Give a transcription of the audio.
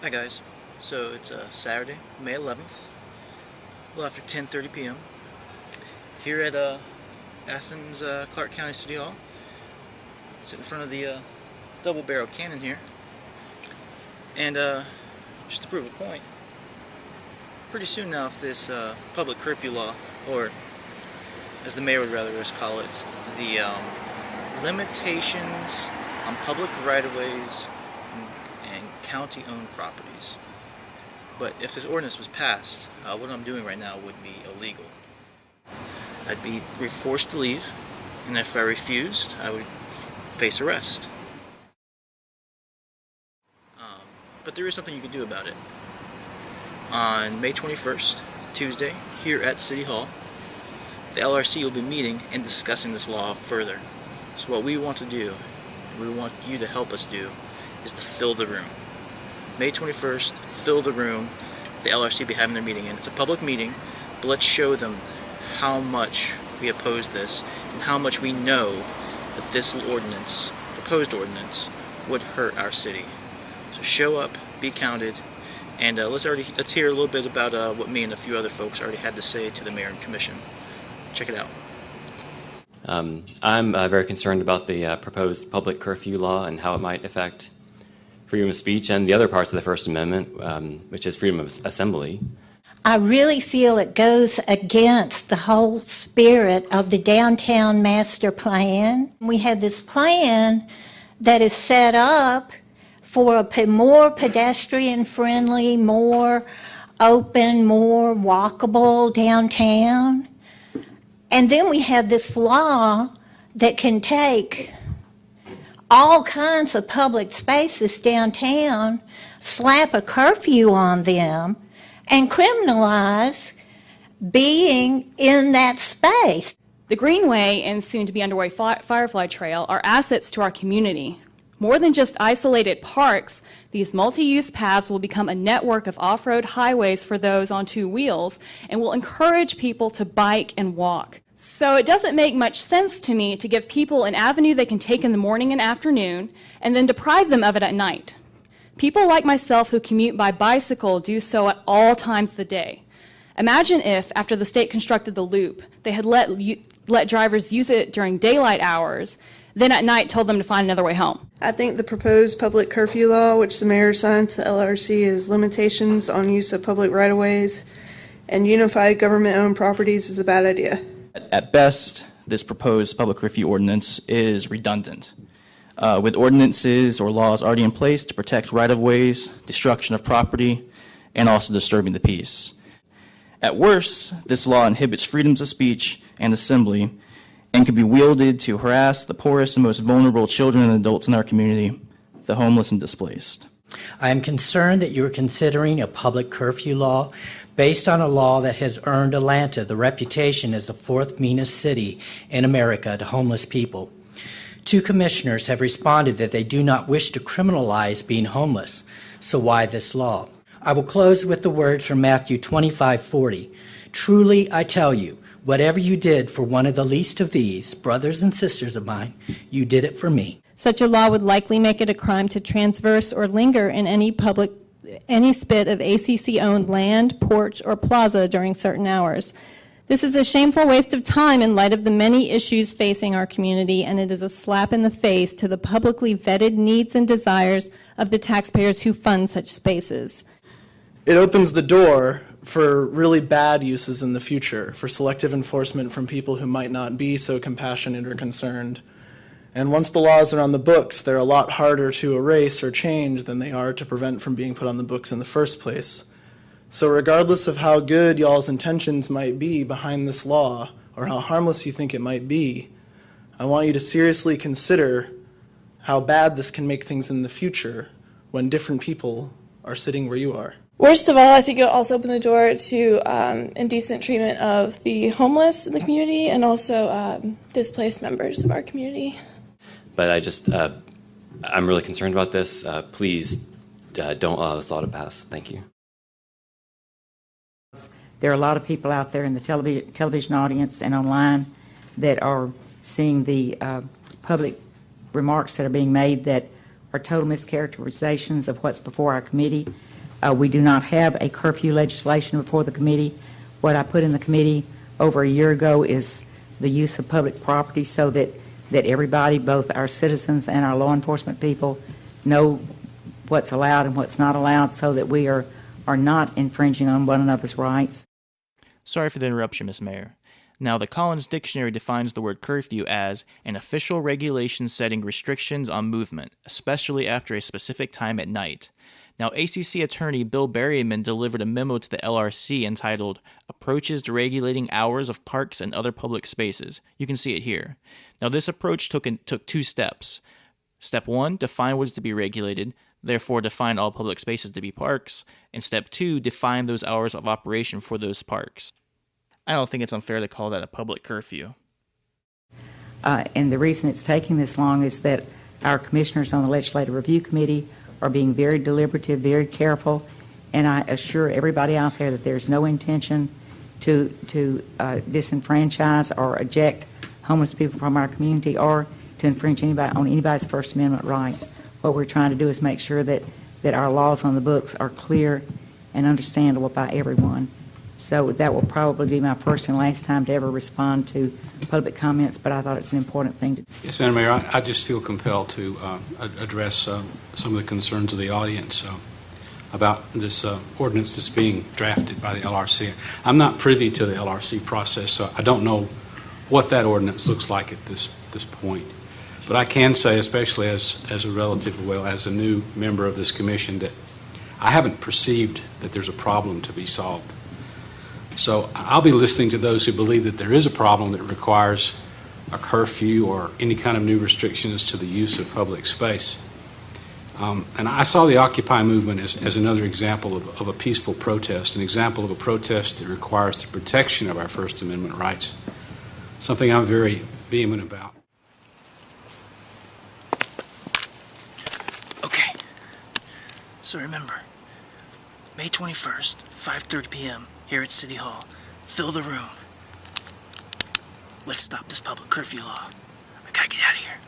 Hi guys, so it's Saturday, May 11th, well after 10:30 p.m. here at Athens Clark County City Hall. Sit in front of the double-barrel cannon here, and just to prove a point, pretty soon now if this public curfew law, or as the mayor would rather us call it, the limitations on public right-of-ways and county-owned properties. But if this ordinance was passed, what I'm doing right now would be illegal. I'd be forced to leave, and if I refused, I would face arrest. But there is something you can do about it. On May 21st, Tuesday, here at City Hall, the LRC will be meeting and discussing this law further. So what we want to do, we want you to help us do, is to fill the room. May 21st, fill the room. The LRC will be having their meeting, and it's a public meeting, but let's show them how much we oppose this and how much we know that this ordinance, proposed ordinance, would hurt our city. So show up, be counted, and let's hear a little bit about what me and a few other folks already had to say to the Mayor and Commission. Check it out. I'm very concerned about the proposed public curfew law and how it might affect freedom of speech and the other parts of the First Amendment, which is freedom of assembly. I really feel it goes against the whole spirit of the downtown master plan. We have this plan that is set up for a more pedestrian-friendly, more open, more walkable downtown. And then we have this law that can take all kinds of public spaces downtown, slap a curfew on them, and criminalize being in that space. The Greenway and soon-to-be underway Firefly Trail are assets to our community. More than just isolated parks, these multi-use paths will become a network of off-road highways for those on two wheels and will encourage people to bike and walk. So it doesn't make much sense to me to give people an avenue they can take in the morning and afternoon and then deprive them of it at night. People like myself who commute by bicycle do so at all times of the day. Imagine if, after the state constructed the loop, they had let drivers use it during daylight hours, then at night told them to find another way home. I think the proposed public curfew law, which the mayor signed to the LRC, is limitations on use of public right-of-ways and unified government-owned properties is a bad idea. At best, this proposed public curfew ordinance is redundant, with ordinances or laws already in place to protect right-of-ways, destruction of property, and also disturbing the peace. At worst, this law inhibits freedoms of speech and assembly and can be wielded to harass the poorest and most vulnerable children and adults in our community, the homeless and displaced. I am concerned that you are considering a public curfew law based on a law that has earned Atlanta the reputation as the fourth meanest city in America to homeless people. 2 commissioners have responded that they do not wish to criminalize being homeless, so why this law? I will close with the words from Matthew 25:40. Truly I tell you, whatever you did for one of the least of these, brothers and sisters of mine, you did it for me. Such a law would likely make it a crime to transverse or linger in any spit of ACC-owned land, porch, or plaza during certain hours. This is a shameful waste of time in light of the many issues facing our community, and it is a slap in the face to the publicly vetted needs and desires of the taxpayers who fund such spaces. It opens the door for really bad uses in the future, for selective enforcement from people who might not be so compassionate or concerned. And once the laws are on the books, they're a lot harder to erase or change than they are to prevent from being put on the books in the first place. So regardless of how good y'all's intentions might be behind this law, or how harmless you think it might be, I want you to seriously consider how bad this can make things in the future when different people are sitting where you are. Worst of all, I think it'll also open the door to indecent treatment of the homeless in the community and also displaced members of our community. But I'm really concerned about this. Please don't allow this law to pass. Thank you. There are a lot of people out there in the television audience and online that are seeing the public remarks that are being made that are total mischaracterizations of what's before our committee. We do not have a curfew legislation before the committee. What I put in the committee over a year ago is the use of public property so that everybody, both our citizens and our law enforcement people, know what's allowed and what's not allowed so that we are not infringing on one another's rights. Sorry for the interruption, Ms. Mayor. Now, the Collins Dictionary defines the word curfew as an official regulation setting restrictions on movement, especially after a specific time at night. Now, ACC attorney Bill Berryman delivered a memo to the LRC entitled Approaches to Regulating Hours of Parks and Other Public Spaces. You can see it here. Now, this approach took 2 steps. Step 1, define what is to be regulated, therefore define all public spaces to be parks. And step 2, define those hours of operation for those parks. I don't think it's unfair to call that a public curfew. And the reason it's taking this long is that our commissioners on the Legislative Review Committee are being very deliberative, very careful, and I assure everybody out there that there's no intention to disenfranchise or eject homeless people from our community or to infringe on anybody's First Amendment rights. What we're trying to do is make sure that our laws on the books are clear and understandable by everyone. So that will probably be my first and last time to ever respond to public comments, but I thought it's an important thing to do. Yes, Madam Mayor, I just feel compelled to address some of the concerns of the audience about this ordinance that's being drafted by the LRC. I'm not privy to the LRC process, so I don't know what that ordinance looks like at this point. But I can say, especially as a relative, well, as a new member of this commission, that I haven't perceived that there's a problem to be solved. So I'll be listening to those who believe that there is a problem that requires a curfew or any kind of new restrictions to the use of public space. And I saw the Occupy movement as another example of a peaceful protest, an example of a protest that requires the protection of our First Amendment rights, something I'm very vehement about. Okay, so remember, May 21st, 5:30 p.m. here at City Hall. Fill the room. Let's stop this public curfew law. I gotta get out of here.